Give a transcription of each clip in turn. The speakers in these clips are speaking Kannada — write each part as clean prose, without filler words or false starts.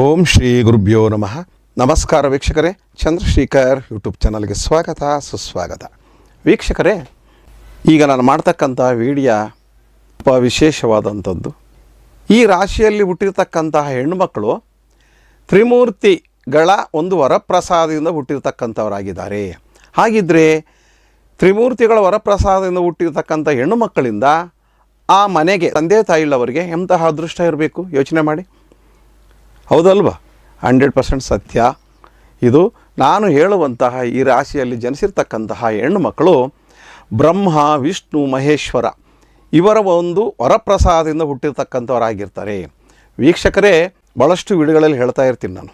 ಓಂ ಶ್ರೀ ಗುರುಭ್ಯೋ ನಮಃ. ನಮಸ್ಕಾರ ವೀಕ್ಷಕರೇ, ಚಂದ್ರಶೇಖರ್ ಯೂಟ್ಯೂಬ್ ಚಾನಲ್ಗೆ ಸ್ವಾಗತ ಸುಸ್ವಾಗತ. ವೀಕ್ಷಕರೇ, ಈಗ ನಾನು ಮಾಡ್ತಕ್ಕಂಥ ವಿಡಿಯೋ ತುಂಬ ವಿಶೇಷವಾದಂಥದ್ದು. ಈ ರಾಶಿಯಲ್ಲಿ ಹುಟ್ಟಿರ್ತಕ್ಕಂತಹ ಹೆಣ್ಣುಮಕ್ಕಳು ತ್ರಿಮೂರ್ತಿಗಳ ಒಂದು ವರಪ್ರಸಾದದಿಂದ ಹುಟ್ಟಿರ್ತಕ್ಕಂಥವರಾಗಿದ್ದಾರೆ. ಹಾಗಿದ್ದರೆ ತ್ರಿಮೂರ್ತಿಗಳ ವರಪ್ರಸಾದದಿಂದ ಹುಟ್ಟಿರ್ತಕ್ಕಂಥ ಹೆಣ್ಣು ಮಕ್ಕಳಿಂದ ಆ ಮನೆಗೆ, ತಂದೆ ತಾಯಿಗಳವರಿಗೆ ಎಂತಹ ಅದೃಷ್ಟ ಇರಬೇಕು ಯೋಚನೆ ಮಾಡಿ. ಹೌದಲ್ವಾ? 100% ಸತ್ಯ. ಇದು ನಾನು ಹೇಳುವಂತಹ ಈ ರಾಶಿಯಲ್ಲಿ ಜನಿಸಿರ್ತಕ್ಕಂತಹ ಹೆಣ್ಣು ಮಕ್ಕಳು ಬ್ರಹ್ಮ, ವಿಷ್ಣು, ಮಹೇಶ್ವರ ಇವರ ಒಂದು ವರಪ್ರಸಾದದಿಂದ ಹುಟ್ಟಿರ್ತಕ್ಕಂಥವರಾಗಿರ್ತಾರೆ. ವೀಕ್ಷಕರೇ, ಭಾಳಷ್ಟು ವಿಡಿಯೋಗಳಲ್ಲಿ ಹೇಳ್ತಾ ಇರ್ತೀನಿ ನಾನು,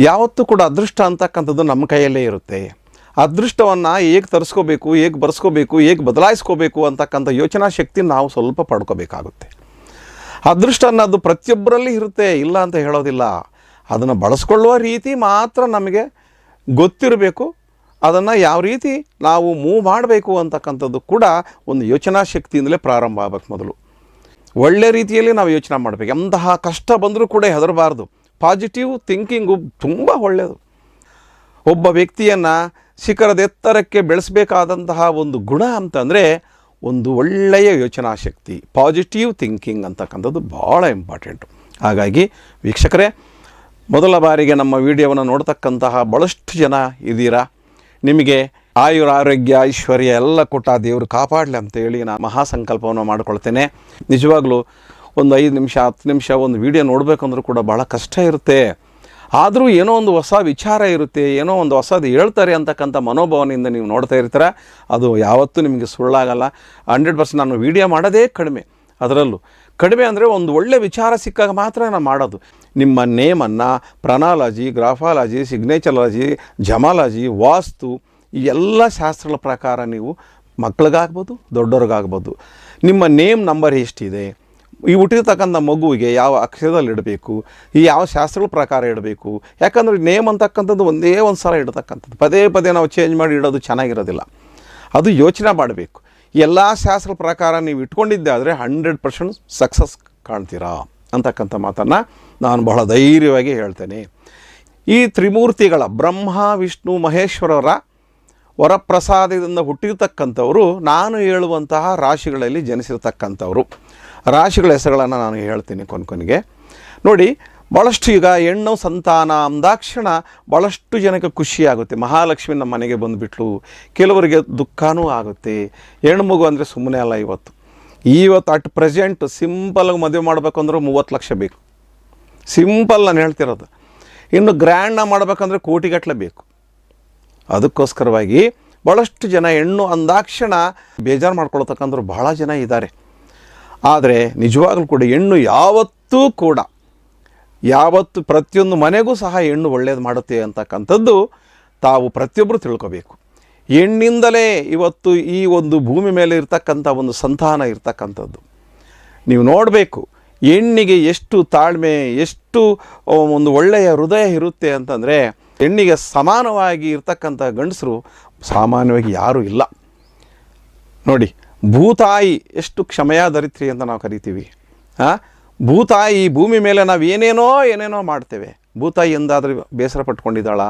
ಯಾವತ್ತೂ ಕೂಡ ಅದೃಷ್ಟ ಅಂತಕ್ಕಂಥದ್ದು ನಮ್ಮ ಕೈಯಲ್ಲೇ ಇರುತ್ತೆ. ಅದೃಷ್ಟವನ್ನು ಹೇಗೆ ತರಿಸ್ಕೋಬೇಕು, ಹೇಗೆ ಬರ್ಸ್ಕೋಬೇಕು, ಹೇಗೆ ಬದಲಾಯಿಸ್ಕೋಬೇಕು ಅಂತಕ್ಕಂಥ ಯೋಚನಾ ಶಕ್ತಿ ನಾವು ಸ್ವಲ್ಪ ಪಡ್ಕೋಬೇಕಾಗುತ್ತೆ. ಅದೃಷ್ಟ ಅನ್ನೋದು ಪ್ರತಿಯೊಬ್ಬರಲ್ಲಿ ಇರುತ್ತೆ, ಇಲ್ಲ ಅಂತ ಹೇಳೋದಿಲ್ಲ. ಅದನ್ನು ಬಳಸ್ಕೊಳ್ಳುವ ರೀತಿ ಮಾತ್ರ ನಮಗೆ ಗೊತ್ತಿರಬೇಕು. ಅದನ್ನು ಯಾವ ರೀತಿ ನಾವು ಮೂವ್ ಮಾಡಬೇಕು ಅಂತಕ್ಕಂಥದ್ದು ಕೂಡ ಒಂದು ಯೋಚನಾ ಶಕ್ತಿಯಿಂದಲೇ ಪ್ರಾರಂಭ ಆಗಬೇಕು. ಮೊದಲು ಒಳ್ಳೆ ರೀತಿಯಲ್ಲಿ ನಾವು ಯೋಚನೆ ಮಾಡಬೇಕು. ಎಂತಹ ಕಷ್ಟ ಬಂದರೂ ಕೂಡ ಹೆದರಬಾರ್ದು. ಪಾಸಿಟಿವ್ ಥಿಂಕಿಂಗು ತುಂಬ ಒಳ್ಳೆಯದು. ಒಬ್ಬ ವ್ಯಕ್ತಿಯನ್ನು ಶಿಖರದೆತ್ತರಕ್ಕೆ ಬೆಳೆಸಬೇಕಾದಂತಹ ಒಂದು ಗುಣ ಅಂತಂದರೆ ಒಂದು ಒಳ್ಳೆಯ ಯೋಚನಾ ಶಕ್ತಿ, ಪಾಸಿಟಿವ್ ಥಿಂಕಿಂಗ್ ಅಂತಕ್ಕಂಥದ್ದು ಭಾಳ ಇಂಪಾರ್ಟೆಂಟು. ಹಾಗಾಗಿ ವೀಕ್ಷಕರೇ, ಮೊದಲ ಬಾರಿಗೆ ನಮ್ಮ ವಿಡಿಯೋವನ್ನು ನೋಡ್ತಕ್ಕಂತಹ ಭಾಳಷ್ಟು ಜನ ಇದ್ದೀರಾ. ನಿಮಗೆ ಆರೋಗ್ಯ ಐಶ್ವರ್ಯ ಎಲ್ಲ ಕೊಟ್ಟ ದೇವರು ಕಾಪಾಡಲಿ ಅಂತೇಳಿ ನಾನು ಮಹಾಸಂಕಲ್ಪವನ್ನು ಮಾಡಿಕೊಳ್ತೇನೆ. ನಿಜವಾಗ್ಲೂ ಒಂದು 5 ನಿಮಿಷ 10 ನಿಮಿಷ ಒಂದು ವಿಡಿಯೋ ನೋಡಬೇಕಂದ್ರೂ ಕೂಡ ಭಾಳ ಕಷ್ಟ ಇರುತ್ತೆ. ಆದರೂ ಏನೋ ಒಂದು ಹೊಸ ವಿಚಾರ ಇರುತ್ತೆ, ಏನೋ ಒಂದು ಹೊಸದು ಹೇಳ್ತಾರೆ ಅಂತಕ್ಕಂಥ ಮನೋಭಾವನೆಯಿಂದ ನೀವು ನೋಡ್ತಾ ಇರ್ತೀರ. ಅದು ಯಾವತ್ತೂ ನಿಮಗೆ ಸುಳ್ಳಾಗಲ್ಲ. 100% ನಾನು ವಿಡಿಯೋ ಮಾಡೋದೇ ಕಡಿಮೆ. ಅದರಲ್ಲೂ ಕಡಿಮೆ ಅಂದರೆ ಒಂದು ಒಳ್ಳೆ ವಿಚಾರ ಸಿಕ್ಕಾಗ ಮಾತ್ರ ನಾನು ಮಾಡೋದು. ನಿಮ್ಮ ನೇಮನ್ನು ಪ್ರನಾಲಜಿ, ಗ್ರಾಫಾಲಜಿ, ಸಿಗ್ನೇಚರಾಲಜಿ, ಜಮಾಲಜಿ, ವಾಸ್ತು ಈ ಎಲ್ಲ ಶಾಸ್ತ್ರಗಳ ಪ್ರಕಾರ ನೀವು ಮಕ್ಕಳಿಗಾಗ್ಬೋದು, ದೊಡ್ಡವ್ರಿಗಾಗ್ಬೋದು, ನಿಮ್ಮ ನೇಮ್ ನಂಬರ್ ಎಷ್ಟಿದೆ, ಈ ಹುಟ್ಟಿರ್ತಕ್ಕಂಥ ಮಗುವಿಗೆ ಯಾವ ಅಕ್ಷರದಲ್ಲಿ ಇಡಬೇಕು, ಈ ಯಾವ ಶಾಸ್ತ್ರಗಳ ಪ್ರಕಾರ ಇಡಬೇಕು. ಯಾಕಂದರೆ ನೇಮ್ ಅಂತಕ್ಕಂಥದ್ದು ಒಂದೇ ಒಂದು ಸಲ ಇಡತಕ್ಕಂಥದ್ದು, ಪದೇ ಪದೇ ನಾವು ಚೇಂಜ್ ಮಾಡಿ ಇಡೋದು ಚೆನ್ನಾಗಿರೋದಿಲ್ಲ. ಅದು ಯೋಚನೆ ಮಾಡಬೇಕು. ಎಲ್ಲ ಶಾಸ್ತ್ರಗಳ ಪ್ರಕಾರ ನೀವು ಇಟ್ಕೊಂಡಿದ್ದೆ ಆದರೆ 100% ಸಕ್ಸಸ್ ಕಾಣ್ತೀರಾ ಅಂತಕ್ಕಂಥ ಮಾತನ್ನು ನಾನು ಬಹಳ ಧೈರ್ಯವಾಗಿ ಹೇಳ್ತೇನೆ. ಈ ತ್ರಿಮೂರ್ತಿಗಳ ಬ್ರಹ್ಮ, ವಿಷ್ಣು, ಮಹೇಶ್ವರರ ವರಪ್ರಸಾದದಿಂದ ಹುಟ್ಟಿರ್ತಕ್ಕಂಥವರು ನಾನು ಹೇಳುವಂತಹ ರಾಶಿಗಳಲ್ಲಿ ಜನಿಸಿರ್ತಕ್ಕಂಥವರು. ರಾಶಿಗಳ ಹೆಸರುಗಳನ್ನು ನಾನು ಹೇಳ್ತೀನಿ ಕೊನೆಗೆ ನೋಡಿ. ಭಾಳಷ್ಟು ಈಗ ಹೆಣ್ಣು ಸಂತಾನ ಅಂದಾಕ್ಷಣ ಭಾಳಷ್ಟು ಜನಕ್ಕೆ ಖುಷಿಯಾಗುತ್ತೆ. ಮಹಾಲಕ್ಷ್ಮಿ ನಮ್ಮ ಮನೆಗೆ ಬಂದುಬಿಟ್ಲು. ಕೆಲವರಿಗೆ ದುಃಖನೂ ಆಗುತ್ತೆ. ಹೆಣ್ಣು ಮಗು ಅಂದರೆ ಸುಮ್ಮನೆ ಅಲ್ಲ. ಇವತ್ತು ಅಟ್ ಪ್ರೆಸೆಂಟ್ ಸಿಂಪಲಾಗಿ ಮದುವೆ ಮಾಡಬೇಕು ಅಂದ್ರೆ 30 ಲಕ್ಷ ಬೇಕು. ಸಿಂಪಲ್ ನಾನು ಹೇಳ್ತಿರೋದು. ಇನ್ನು ಗ್ರ್ಯಾಂಡಾಗಿ ಮಾಡಬೇಕಂದ್ರೆ ಕೋಟಿಗಟ್ಟಲೆ ಬೇಕು. ಅದಕ್ಕೋಸ್ಕರವಾಗಿ ಭಾಳಷ್ಟು ಜನ ಹೆಣ್ಣು ಅಂದಾಕ್ಷಣ ಬೇಜಾರು ಮಾಡ್ಕೊಳ್ತಕ್ಕಂಥವ್ರು ಭಾಳ ಜನ ಇದ್ದಾರೆ. ಆದರೆ ನಿಜವಾಗ್ಲೂ ಕೂಡ ಹೆಣ್ಣು ಯಾವತ್ತು ಪ್ರತಿಯೊಂದು ಮನೆಗೂ ಸಹ ಹೆಣ್ಣು ಒಳ್ಳೇದು ಮಾಡುತ್ತೆ ಅಂತಕ್ಕಂಥದ್ದು ತಾವು ಪ್ರತಿಯೊಬ್ಬರು ತಿಳ್ಕೋಬೇಕು. ಹೆಣ್ಣಿಂದಲೇ ಇವತ್ತು ಈ ಒಂದು ಭೂಮಿ ಮೇಲೆ ಇರ್ತಕ್ಕಂಥ ಒಂದು ಸಂತಾನ ಇರ್ತಕ್ಕಂಥದ್ದು ನೀವು ನೋಡಬೇಕು. ಹೆಣ್ಣಿಗೆ ಎಷ್ಟು ತಾಳ್ಮೆ, ಎಷ್ಟು ಒಂದು ಒಳ್ಳೆಯ ಹೃದಯ ಇರುತ್ತೆ ಅಂತಂದರೆ, ಹೆಣ್ಣಿಗೆ ಸಮಾನವಾಗಿ ಇರ್ತಕ್ಕಂಥ ಗಂಡಸರು ಸಾಮಾನ್ಯವಾಗಿ ಯಾರೂ ಇಲ್ಲ ನೋಡಿ. ಭೂತಾಯಿ ಎಷ್ಟು ಕ್ಷಮೆಯಾಧರಿತ್ರಿ ಅಂತ ನಾವು ಕರಿತೀವಿ. ಭೂತಾಯಿ ಭೂಮಿ ಮೇಲೆ ನಾವು ಏನೇನೋ ಮಾಡ್ತೇವೆ. ಭೂತಾಯಿ ಎಂದಾದರೂ ಬೇಸರ ಪಟ್ಕೊಂಡಿದ್ದಾಳ?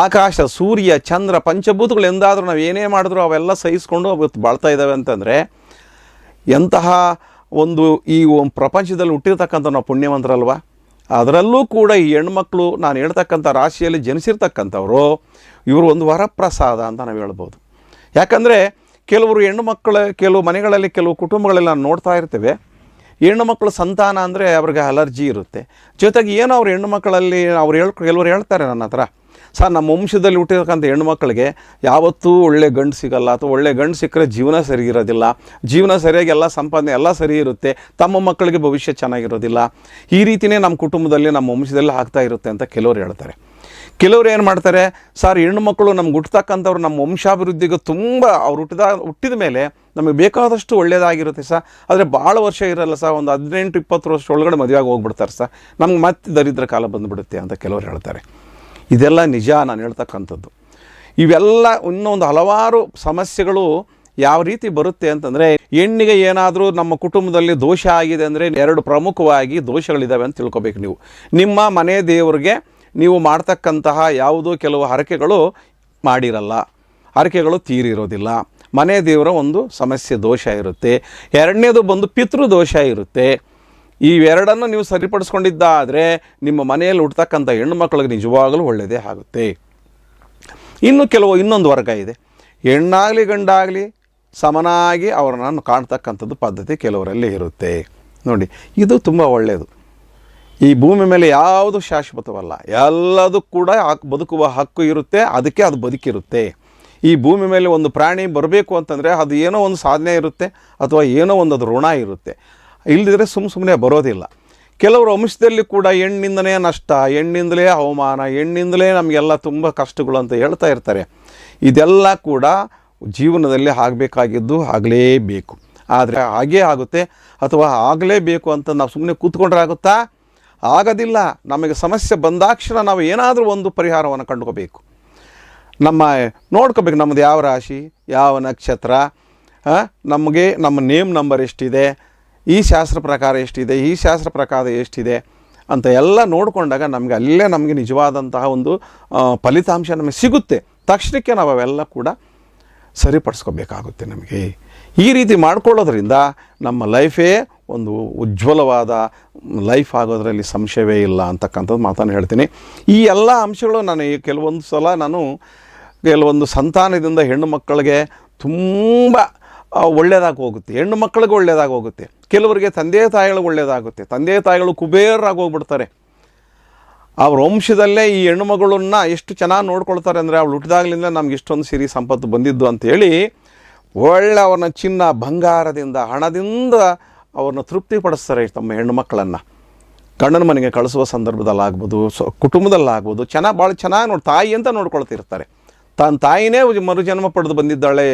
ಆಕಾಶ, ಸೂರ್ಯ, ಚಂದ್ರ, ಪಂಚಭೂತಗಳು ಎಂದಾದರೂ ನಾವು ಏನೇ ಮಾಡಿದ್ರು ಅವೆಲ್ಲ ಸಹಿಸ್ಕೊಂಡು ಅವತ್ತು ಬಾಳ್ತಾ ಇದ್ದಾವೆ ಅಂತಂದರೆ ಎಂತಹ ಒಂದು ಈ ಪ್ರಪಂಚದಲ್ಲಿ ಹುಟ್ಟಿರ್ತಕ್ಕಂಥ ನಾವು ಪುಣ್ಯವಂತರಲ್ವ? ಅದರಲ್ಲೂ ಕೂಡ ಈ ಹೆಣ್ಮಕ್ಳು ನಾನು ಹೇಳ್ತಕ್ಕಂಥ ರಾಶಿಯಲ್ಲಿ ಜನಿಸಿರ್ತಕ್ಕಂಥವರು ಇವರು ಒಂದು ವರಪ್ರಸಾದ ಅಂತ ನಾವು ಹೇಳ್ಬೋದು. ಯಾಕಂದರೆ ಕೆಲವರು ಹೆಣ್ಣು ಮಕ್ಕಳು, ಕೆಲವು ಮನೆಗಳಲ್ಲಿ, ಕೆಲವು ಕುಟುಂಬಗಳಲ್ಲಿ ನಾವು ನೋಡ್ತಾ ಇರ್ತೇವೆ. ಹೆಣ್ಣು ಮಕ್ಕಳು ಸಂತಾನ ಅಂದರೆ ಅವ್ರಿಗೆ ಅಲರ್ಜಿ ಇರುತ್ತೆ. ಜೊತೆಗೆ ಏನೋ ಅವ್ರು ಹೆಣ್ಣು ಮಕ್ಕಳಲ್ಲಿ ಕೆಲವರು ಹೇಳ್ತಾರೆ ನನ್ನ ಹತ್ರ, ಸರ್ ನಮ್ಮ ವಂಶದಲ್ಲಿ ಹುಟ್ಟಿರ್ತಕ್ಕಂಥ ಹೆಣ್ಣು ಮಕ್ಕಳಿಗೆ ಯಾವತ್ತೂ ಒಳ್ಳೆ ಗಂಡು ಸಿಗಲ್ಲ, ಅಥವಾ ಒಳ್ಳೆ ಗಂಡು ಸಿಕ್ಕರೆ ಜೀವನ ಸರಿ ಇರೋದಿಲ್ಲ, ಜೀವನ ಸರಿಯಾಗಿ ಎಲ್ಲ ಸಂಪಾದನೆ ಎಲ್ಲ ಸರಿ ಇರುತ್ತೆ, ತಮ್ಮ ಮಕ್ಕಳಿಗೆ ಭವಿಷ್ಯ ಚೆನ್ನಾಗಿರೋದಿಲ್ಲ, ಈ ರೀತಿಯೇ ನಮ್ಮ ಕುಟುಂಬದಲ್ಲಿ ನಮ್ಮ ವಂಶದಲ್ಲಿ ಆಗ್ತಾ ಇರುತ್ತೆ ಅಂತ ಕೆಲವರು ಹೇಳ್ತಾರೆ. ಕೆಲವರು ಏನು ಮಾಡ್ತಾರೆ, ಸರ್ ಹೆಣ್ಣು ಮಕ್ಕಳು ನಮ್ಗೆ ಹುಟ್ಟತಕ್ಕಂಥವ್ರು ನಮ್ಮ ವಂಶಾಭಿವೃದ್ಧಿಗೆ ತುಂಬ ಅವ್ರು ಹುಟ್ಟಿದ ಮೇಲೆ ನಮಗೆ ಬೇಕಾದಷ್ಟು ಒಳ್ಳೆಯದಾಗಿರುತ್ತೆ ಸರ್. ಆದರೆ ಭಾಳ ವರ್ಷ ಇರಲ್ಲ ಸರ್, ಒಂದು 18-20 ವರ್ಷ ಒಳಗಡೆ ಮದುವೆಯಾಗಿ ಹೋಗ್ಬಿಡ್ತಾರೆ ಸರ್, ನಮ್ಗೆ ಮತ್ತೆ ದರಿದ್ರ ಕಾಲ ಬಂದುಬಿಡುತ್ತೆ ಅಂತ ಕೆಲವರು ಹೇಳ್ತಾರೆ. ಇದೆಲ್ಲ ನಿಜ ನಾನು ಹೇಳ್ತಕ್ಕಂಥದ್ದು. ಇವೆಲ್ಲ ಇನ್ನೊಂದು ಹಲವಾರು ಸಮಸ್ಯೆಗಳು ಯಾವ ರೀತಿ ಬರುತ್ತೆ ಅಂತಂದರೆ, ಹೆಣ್ಣಿಗೆ ಏನಾದರೂ ನಮ್ಮ ಕುಟುಂಬದಲ್ಲಿ ದೋಷ ಆಗಿದೆ ಅಂದರೆ 2 ಪ್ರಮುಖವಾಗಿ ದೋಷಗಳಿದ್ದಾವೆ ಅಂತ ತಿಳ್ಕೊಬೇಕು ನೀವು. ನಿಮ್ಮ ಮನೆ ದೇವರಿಗೆ ನೀವು ಮಾಡ್ತಕ್ಕಂತಹ ಯಾವುದೋ ಕೆಲವು ಹರಕೆಗಳು ಮಾಡಿರಲ್ಲ, ಹರಕೆಗಳು ತೀರಿರೋದಿಲ್ಲ, ಮನೆ ದೇವರ ಒಂದು ಸಮಸ್ಯೆ ದೋಷ ಇರುತ್ತೆ. 2ನೇದು ಬಂದು ಪಿತೃದೋಷ ಇರುತ್ತೆ. ಇವೆರಡನ್ನು ನೀವು ಸರಿಪಡಿಸ್ಕೊಂಡಿದ್ದಾದರೆ ನಿಮ್ಮ ಮನೆಯಲ್ಲಿ ಹುಡ್ತಕ್ಕಂಥ ಹೆಣ್ಣು ಮಕ್ಕಳಿಗೆ ನಿಜವಾಗಲೂ ಒಳ್ಳೆಯದೇ ಆಗುತ್ತೆ. ಇನ್ನೊಂದು ವರ್ಗ ಇದೆ, ಹೆಣ್ಣಾಗಲಿ ಗಂಡಾಗಲಿ ಸಮನಾಗಿ ಅವರನ್ನು ಕಾಣ್ತಕ್ಕಂಥದ್ದು ಪದ್ಧತಿ ಕೆಲವರಲ್ಲಿ ಇರುತ್ತೆ. ನೋಡಿ, ಇದು ತುಂಬ ಒಳ್ಳೆಯದು. ಈ ಭೂಮಿ ಮೇಲೆ ಯಾವುದು ಶಾಶ್ವತವಲ್ಲ, ಎಲ್ಲದೂ ಕೂಡ ಬದುಕುವ ಹಕ್ಕು ಇರುತ್ತೆ, ಅದಕ್ಕೆ ಅದು ಬದುಕಿರುತ್ತೆ. ಈ ಭೂಮಿ ಮೇಲೆ ಒಂದು ಪ್ರಾಣಿ ಬರಬೇಕು ಅಂತಂದರೆ ಅದು ಏನೋ ಒಂದು ಸಾಧನೆ ಇರುತ್ತೆ, ಅಥವಾ ಏನೋ ಒಂದು ಅದು ಋಣ ಇರುತ್ತೆ. ಇಲ್ಲದಿದ್ದರೆ ಸುಮ್ಮನೆ ಬರೋದಿಲ್ಲ. ಕೆಲವರು ವಂಶದಲ್ಲಿ ಕೂಡ ಹೆಣ್ಣಿಂದಲೇ ನಷ್ಟ, ಹೆಣ್ಣಿಂದಲೇ ಅವಮಾನ, ಹೆಣ್ಣಿಂದಲೇ ನಮಗೆಲ್ಲ ತುಂಬ ಕಷ್ಟಗಳು ಅಂತ ಹೇಳ್ತಾ ಇರ್ತಾರೆ. ಇದೆಲ್ಲ ಕೂಡ ಜೀವನದಲ್ಲಿ ಆಗಬೇಕಾಗಿದ್ದು ಆಗಲೇಬೇಕು. ಆದರೆ ಹಾಗೇ ಆಗುತ್ತೆ, ಅಥವಾ ಆಗಲೇಬೇಕು ಅಂತ ನಾವು ಸುಮ್ಮನೆ ಕೂತ್ಕೊಂಡ್ರೆ ಆಗುತ್ತಾ? ಆಗೋದಿಲ್ಲ. ನಮಗೆ ಸಮಸ್ಯೆ ಬಂದಾಕ್ಷಣ ನಾವು ಏನಾದರೂ ಒಂದು ಪರಿಹಾರವನ್ನು ಕಂಡುಕೋಬೇಕು. ನೋಡ್ಕೋಬೇಕು ನಮ್ಮದು ಯಾವ ರಾಶಿ, ಯಾವ ನಕ್ಷತ್ರ, ನಮಗೆ ನಮ್ಮ ನೇಮ್ ನಂಬರ್ ಎಷ್ಟಿದೆ, ಈ ಶಾಸ್ತ್ರ ಪ್ರಕಾರ ಎಷ್ಟಿದೆ, ಈ ಶಾಸ್ತ್ರ ಪ್ರಕಾರ ಎಷ್ಟಿದೆ ಅಂತ ಎಲ್ಲ ನೋಡಿಕೊಂಡಾಗ ನಮಗೆ ನಿಜವಾದಂತಹ ಒಂದು ಫಲಿತಾಂಶ ನಮಗೆ ಸಿಗುತ್ತೆ. ತಕ್ಷಣಕ್ಕೆ ನಾವು ಅವೆಲ್ಲ ಕೂಡ ಸರಿಪಡಿಸ್ಕೋಬೇಕಾಗುತ್ತೆ. ನಮಗೆ ಈ ರೀತಿ ಮಾಡ್ಕೊಳ್ಳೋದ್ರಿಂದ ನಮ್ಮ ಲೈಫೇ ಒಂದು ಉಜ್ವಲವಾದ ಲೈಫ್ ಆಗೋದ್ರಲ್ಲಿ ಸಂಶಯವೇ ಇಲ್ಲ ಅಂತಕ್ಕಂಥದ್ದು ಮಾತನ್ನು ಹೇಳ್ತೀನಿ. ಈ ಎಲ್ಲ ಅಂಶಗಳು ಕೆಲವೊಂದು ಸಲ ಕೆಲವೊಂದು ಸಂತಾನದಿಂದ ಹೆಣ್ಣು ಮಕ್ಕಳಿಗೆ ತುಂಬ ಒಳ್ಳೆಯದಾಗಿ ಹೋಗುತ್ತೆ, ಹೆಣ್ಣು ಮಕ್ಕಳಿಗೆ ಒಳ್ಳೆಯದಾಗಿ ಹೋಗುತ್ತೆ. ಕೆಲವರಿಗೆ ತಂದೆ ತಾಯಿಗಳಿಗೆ ಒಳ್ಳೆಯದಾಗುತ್ತೆ, ತಂದೆ ತಾಯಿಗಳು ಕುಬೇರರಾಗಿ ಹೋಗ್ಬಿಡ್ತಾರೆ. ಅವ್ರ ವಂಶದಲ್ಲೇ ಈ ಹೆಣ್ಣು ಮಗಳನ್ನ ಎಷ್ಟು ಚೆನ್ನಾಗಿ ನೋಡ್ಕೊಳ್ತಾರೆ ಅಂದರೆ, ಅವಳು ಹುಟ್ಟಿದಾಗಲಿಂದ ನಮ್ಗೆ ಇಷ್ಟೊಂದು ಸಿರಿ ಸಂಪತ್ತು ಬಂದಿದ್ದು ಅಂಥೇಳಿ ಅವ್ರನ್ನ ಚಿನ್ನ ಬಂಗಾರದಿಂದ ಹಣದಿಂದ ಅವ್ರನ್ನ ತೃಪ್ತಿಪಡಿಸ್ತಾರೆ ತಮ್ಮ ಹೆಣ್ಣು ಮಕ್ಕಳನ್ನು. ಗಂಡನ ಮನೆಗೆ ಕಳಿಸುವ ಸಂದರ್ಭದಲ್ಲಾಗ್ಬೋದು, ಕುಟುಂಬದಲ್ಲಾಗ್ಬೋದು, ಭಾಳ ಚೆನ್ನಾಗಿ ತಾಯಿ ಅಂತ ನೋಡ್ಕೊಳ್ತಿರ್ತಾರೆ. ತನ್ನ ತಾಯಿನೇ ಮರುಜನ್ಮ ಪಡೆದು ಬಂದಿದ್ದಾಳೆ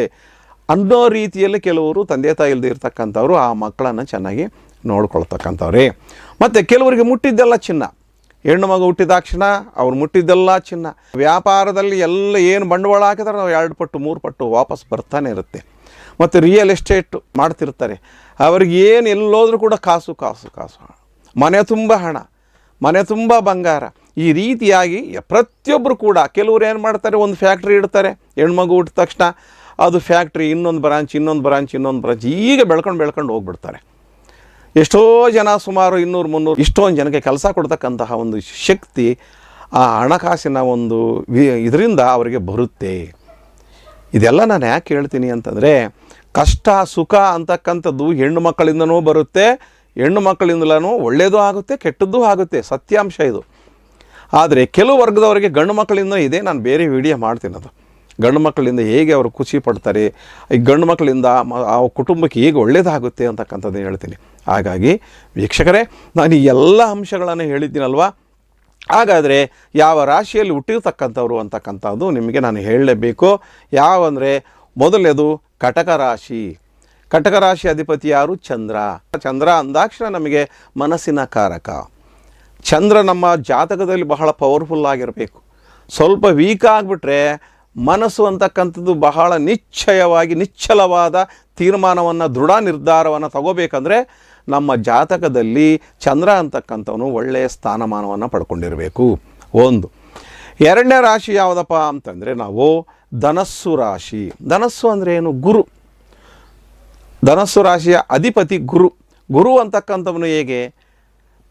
ಅನ್ನೋ ರೀತಿಯಲ್ಲಿ ಕೆಲವರು ತಂದೆ ತಾಯಿ ಇಲ್ಲದೆ ಇರ್ತಕ್ಕಂಥವ್ರು ಆ ಮಕ್ಕಳನ್ನು ಚೆನ್ನಾಗಿ ನೋಡ್ಕೊಳ್ತಕ್ಕಂಥವ್ರೆ. ಮತ್ತು ಕೆಲವರಿಗೆ ಮುಟ್ಟಿದ್ದೆಲ್ಲ ಚಿನ್ನ, ಹೆಣ್ಣು ಮಗು ಹುಟ್ಟಿದಾಕ್ಷಣ ಅವ್ರು ಮುಟ್ಟಿದ್ದೆಲ್ಲ ಚಿನ್ನ. ವ್ಯಾಪಾರದಲ್ಲಿ ಎಲ್ಲ ಏನು ಬಂಡವಾಳ ಹಾಕಿದ್ರೆ ನಾವು 2 ಪಟ್ಟು 3 ಪಟ್ಟು ವಾಪಸ್ ಬರ್ತಾನೆ ಇರುತ್ತೆ. ಮತ್ತು ರಿಯಲ್ ಎಸ್ಟೇಟ್ ಮಾಡ್ತಿರ್ತಾರೆ, ಅವ್ರಿಗೆ ಏನು ಎಲ್ಲೋದ್ರೂ ಕೂಡ ಕಾಸು ಕಾಸು ಕಾಸು, ಮನೆ ತುಂಬ ಹಣ, ಮನೆ ತುಂಬ ಬಂಗಾರ. ಈ ರೀತಿಯಾಗಿ ಪ್ರತಿಯೊಬ್ಬರು ಕೂಡ ಕೆಲವರು ಏನು ಮಾಡ್ತಾರೆ, ಒಂದು ಫ್ಯಾಕ್ಟ್ರಿ ಇಡ್ತಾರೆ, ಹೆಣ್ಮಗು ಹುಟ್ಟಿದ ತಕ್ಷಣ ಅದು ಫ್ಯಾಕ್ಟ್ರಿ, ಇನ್ನೊಂದು ಬ್ರಾಂಚ್ ಈಗ ಬೆಳ್ಕೊಂಡು ಹೋಗ್ಬಿಡ್ತಾರೆ. ಎಷ್ಟೋ ಜನ ಸುಮಾರು 200-300 ಇಷ್ಟೊಂದು ಜನಕ್ಕೆ ಕೆಲಸ ಕೊಡ್ತಕ್ಕಂತಹ ಒಂದು ಶಕ್ತಿ ಆ ಹಣಕಾಸಿನ ಒಂದು ಇದರಿಂದ ಅವರಿಗೆ ಬರುತ್ತೆ. ಇದೆಲ್ಲ ನಾನು ಯಾಕೆ ಹೇಳ್ತೀನಿ ಅಂತಂದರೆ, ಕಷ್ಟ ಸುಖ ಅಂತಕ್ಕಂಥದ್ದು ಹೆಣ್ಣು ಮಕ್ಕಳಿಂದನೂ ಬರುತ್ತೆ, ಹೆಣ್ಣು ಮಕ್ಕಳಿಂದಲೂ ಒಳ್ಳೆಯದು ಆಗುತ್ತೆ, ಕೆಟ್ಟದ್ದು ಆಗುತ್ತೆ, ಸತ್ಯಾಂಶ ಇದು. ಆದರೆ ಕೆಲವು ವರ್ಗದವರಿಗೆ ಗಂಡು ಮಕ್ಕಳಿಂದ ಇದೆ, ನಾನು ಬೇರೆ ವಿಡಿಯೋ ಮಾಡ್ತೀನಿ. ಅದು ಗಂಡು ಮಕ್ಕಳಿಂದ ಹೇಗೆ ಅವರು ಖುಷಿ ಪಡ್ತಾರೆ, ಈ ಗಂಡು ಮಕ್ಕಳಿಂದ ಆ ಕುಟುಂಬಕ್ಕೆ ಹೇಗೆ ಒಳ್ಳೆಯದಾಗುತ್ತೆ ಅಂತಕ್ಕಂಥದ್ದು ಹೇಳ್ತೀನಿ. ಹಾಗಾಗಿ ವೀಕ್ಷಕರೇ, ನಾನು ಈ ಎಲ್ಲ ಅಂಶಗಳನ್ನು ಹೇಳಿದ್ದೀನಲ್ವ. ಹಾಗಾದರೆ ಯಾವ ರಾಶಿಯಲ್ಲಿ ಹುಟ್ಟಿರ್ತಕ್ಕಂಥವ್ರು ಅಂತಕ್ಕಂಥದ್ದು ನಿಮಗೆ ನಾನು ಹೇಳಲೇಬೇಕು. ಯಾವಂದರೆ ಮೊದಲನೇದು ಕಟಕ ರಾಶಿ. ಕಟಕ ರಾಶಿ ಅಧಿಪತಿ ಯಾರು? ಚಂದ್ರ. ಚಂದ್ರ ಅಂದಾಕ್ಷಣ ನಮಗೆ ಮನಸ್ಸಿನ ಕಾರಕ. ಚಂದ್ರ ನಮ್ಮ ಜಾತಕದಲ್ಲಿ ಬಹಳ ಪವರ್ಫುಲ್ ಆಗಿರಬೇಕು. ಸ್ವಲ್ಪ ವೀಕ್ ಆಗಿಬಿಟ್ರೆ ಮನಸ್ಸು ಅಂತಕ್ಕಂಥದ್ದು ಬಹಳ ನಿಶ್ಚಲವಾದ ತೀರ್ಮಾನವನ್ನು, ದೃಢ ನಿರ್ಧಾರವನ್ನು ತಗೋಬೇಕಂದ್ರೆ ನಮ್ಮ ಜಾತಕದಲ್ಲಿ ಚಂದ್ರ ಅಂತಕ್ಕಂಥವನು ಒಳ್ಳೆಯ ಸ್ಥಾನಮಾನವನ್ನು ಪಡ್ಕೊಂಡಿರಬೇಕು. ಒಂದು. 2ನೇ ರಾಶಿ ಯಾವುದಪ್ಪ ಅಂತಂದರೆ ನಾವು ಧನಸ್ಸು ರಾಶಿ. ಧನಸ್ಸು ಅಂದರೆ ಏನು? ಗುರು. ಧನಸ್ಸು ರಾಶಿಯ ಅಧಿಪತಿ ಗುರು. ಗುರು ಅಂತಕ್ಕಂಥವನು ಹೇಗೆ?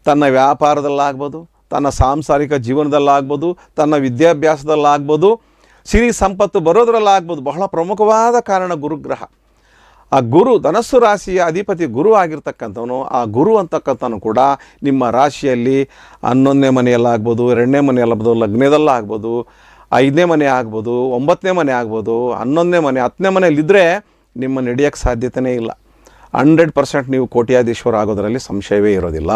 ತನ್ನ ವ್ಯಾಪಾರದಲ್ಲಾಗ್ಬೋದು, ತನ್ನ ಸಾಂಸಾರಿಕ ಜೀವನದಲ್ಲಾಗ್ಬೋದು, ತನ್ನ ವಿದ್ಯಾಭ್ಯಾಸದಲ್ಲಾಗ್ಬೋದು, ಸಿರಿ ಸಂಪತ್ತು ಬರೋದ್ರಲ್ಲಾಗ್ಬೋದು. ಬಹಳ ಪ್ರಮುಖವಾದ ಕಾರಣ ಗುರುಗ್ರಹ. ಆ ಗುರು, ಧನಸ್ಸು ರಾಶಿಯ ಅಧಿಪತಿ ಗುರು ಆಗಿರ್ತಕ್ಕಂಥವನು, ಆ ಗುರು ಅಂತಕ್ಕಂಥವನು ಕೂಡ ನಿಮ್ಮ ರಾಶಿಯಲ್ಲಿ 11ನೇ ಮನೆಯಲ್ಲಾಗ್ಬೋದು, 2ನೇ ಮನೆಯಲ್ಲಾಗ್ಬೋದು, ಲಗ್ನದಲ್ಲಾಗ್ಬೋದು, 5ನೇ ಮನೆ ಆಗ್ಬೋದು, 9ನೇ ಮನೆ ಆಗ್ಬೋದು, 11ನೇ ಮನೆ, 10ನೇ ಮನೆಯಲ್ಲಿದ್ದರೆ ನಿಮ್ಮ ನಡೆಯೋಕ್ಕೆ ಸಾಧ್ಯತೆಯೇ ಇಲ್ಲ. 100% ನೀವು ಕೋಟ್ಯಾಧೀಶ್ವರ ಆಗೋದರಲ್ಲಿ ಸಂಶಯವೇ ಇರೋದಿಲ್ಲ.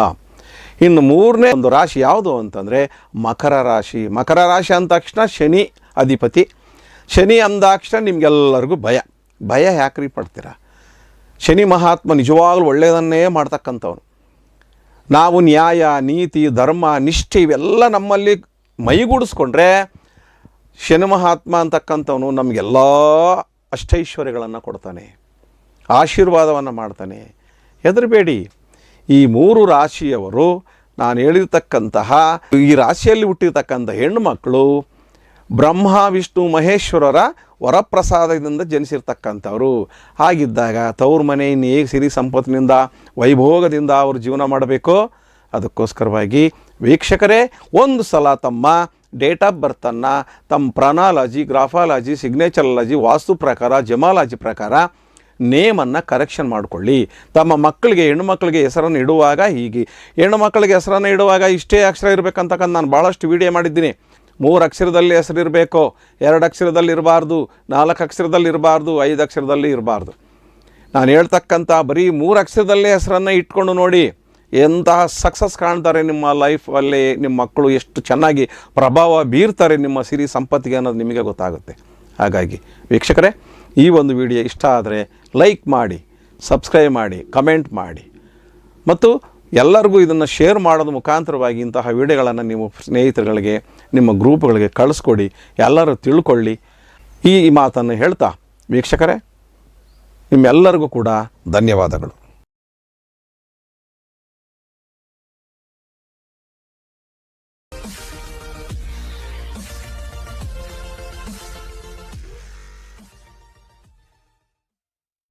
ಇನ್ನು 3ನೇ ಒಂದು ರಾಶಿ ಯಾವುದು ಅಂತಂದರೆ ಮಕರ ರಾಶಿ. ಮಕರ ರಾಶಿ ಅಂದ ತಕ್ಷಣ ಶನಿ ಅಧಿಪತಿ. ಶನಿ ಅಂದಾಕ್ಷಣ ನಿಮಗೆಲ್ಲರಿಗೂ ಭಯ ಯಾಕ್ರಿ ಪಡ್ತೀರಾ? ಶನಿ ಮಹಾತ್ಮ ನಿಜವಾಗ್ಲೂ ಒಳ್ಳೆಯದನ್ನೇ ಮಾಡ್ತಕ್ಕಂಥವ್ನು. ನಾವು ನ್ಯಾಯ, ನೀತಿ, ಧರ್ಮ, ನಿಷ್ಠೆ ಇವೆಲ್ಲ ನಮ್ಮಲ್ಲಿ ಮೈಗೂಡಿಸ್ಕೊಂಡ್ರೆ ಶನಿ ಮಹಾತ್ಮ ಅಂತಕ್ಕಂಥವನು ನಮಗೆಲ್ಲ ಅಷ್ಟೈಶ್ವರ್ಯಗಳನ್ನು ಕೊಡ್ತಾನೆ, ಆಶೀರ್ವಾದವನ್ನು ಮಾಡ್ತಾನೆ. ಹೆದರಬೇಡಿ. ಈ 3 ರಾಶಿಯವರು ನಾನು ಹೇಳಿರ್ತಕ್ಕಂತಹ ಈ ರಾಶಿಯಲ್ಲಿ ಹುಟ್ಟಿರ್ತಕ್ಕಂಥ ಹೆಣ್ಣುಮಕ್ಕಳು ಬ್ರಹ್ಮ ವಿಷ್ಣು ಮಹೇಶ್ವರರ ವರಪ್ರಸಾದದಿಂದ ಜನಿಸಿರ್ತಕ್ಕಂಥವ್ರು. ಹಾಗಿದ್ದಾಗ ತವ್ರ ಮನೆ ಇನ್ನು ಹೇಗೆ ಸಿರಿ ಸಂಪತ್ತಿನಿಂದ ವೈಭೋಗದಿಂದ ಅವರು ಜೀವನ ಮಾಡಬೇಕೋ ಅದಕ್ಕೋಸ್ಕರವಾಗಿ ವೀಕ್ಷಕರೇ ಒಂದು ಸಲ ತಮ್ಮ ಡೇಟ್ ಆಫ್ ಬರ್ತನ್ನು ತಮ್ಮ ಪ್ರಾನಾಲಜಿ, ಗ್ರಾಫಾಲಜಿ, ಸಿಗ್ನೇಚರಾಲಜಿ, ವಾಸ್ತು ಪ್ರಕಾರ, ಜಮಾಲಜಿ ಪ್ರಕಾರ ನೇಮನ್ನು ಕರೆಕ್ಷನ್ ಮಾಡಿಕೊಳ್ಳಿ. ತಮ್ಮ ಮಕ್ಕಳಿಗೆ ಹೆಣ್ಣುಮಕ್ಕಳಿಗೆ ಹೆಸರನ್ನು ಇಡುವಾಗ ಹೀಗೆ, ಹೆಣ್ಣುಮಕ್ಕಳಿಗೆ ಹೆಸರನ್ನು ಇಡುವಾಗ ಇಷ್ಟೇ ಅಕ್ಷರ ಇರಬೇಕಂತಕ್ಕಂಥ ನಾನು ಭಾಳಷ್ಟು ವಿಡಿಯೋ ಮಾಡಿದ್ದೀನಿ. 3 ಅಕ್ಷರದಲ್ಲಿ ಹೆಸರಿರಬೇಕು, 2 ಅಕ್ಷರದಲ್ಲಿ ಇರಬಾರ್ದು, 4 ಅಕ್ಷರದಲ್ಲಿ ಇರಬಾರ್ದು, 5 ಅಕ್ಷರದಲ್ಲಿ ಇರಬಾರ್ದು. ನಾನು ಹೇಳ್ತಕ್ಕಂಥ ಬರೀ 3 ಅಕ್ಷರದಲ್ಲೇ ಹೆಸರನ್ನು ಇಟ್ಕೊಂಡು ನೋಡಿ ಎಂತಹ ಸಕ್ಸಸ್ ಕಾಣ್ತಾರೆ ನಿಮ್ಮ ಲೈಫಲ್ಲಿ. ನಿಮ್ಮ ಮಕ್ಕಳು ಎಷ್ಟು ಚೆನ್ನಾಗಿ ಪ್ರಭಾವ ಬೀರ್ತಾರೆ ನಿಮ್ಮ ಸಿರಿ ಸಂಪತ್ತಿಗೆ ಅನ್ನೋದು ನಿಮಗೆ ಗೊತ್ತಾಗುತ್ತೆ. ಹಾಗಾಗಿ ವೀಕ್ಷಕರೇ, ಈ ಒಂದು ವಿಡಿಯೋ ಇಷ್ಟ ಆದರೆ ಲೈಕ್ ಮಾಡಿ, ಸಬ್ಸ್ಕ್ರೈಬ್ ಮಾಡಿ, ಕಮೆಂಟ್ ಮಾಡಿ ಮತ್ತು ಎಲ್ಲರಿಗೂ ಇದನ್ನು ಶೇರ್ ಮಾಡೋದು ಮುಖಾಂತರವಾಗಿ ಇಂತಹ ವಿಡಿಯೋಗಳನ್ನು ನಿಮ್ಮ ಸ್ನೇಹಿತರುಗಳಿಗೆ, ನಿಮ್ಮ ಗ್ರೂಪ್ಗಳಿಗೆ ಕಳಿಸ್ಕೊಡಿ, ಎಲ್ಲರೂ ತಿಳ್ಕೊಳ್ಳಿ. ಈ ಮಾತನ್ನು ಹೇಳ್ತಾ ವೀಕ್ಷಕರೇ, ನಿಮ್ಮೆಲ್ಲರಿಗೂ ಕೂಡ ಧನ್ಯವಾದಗಳು.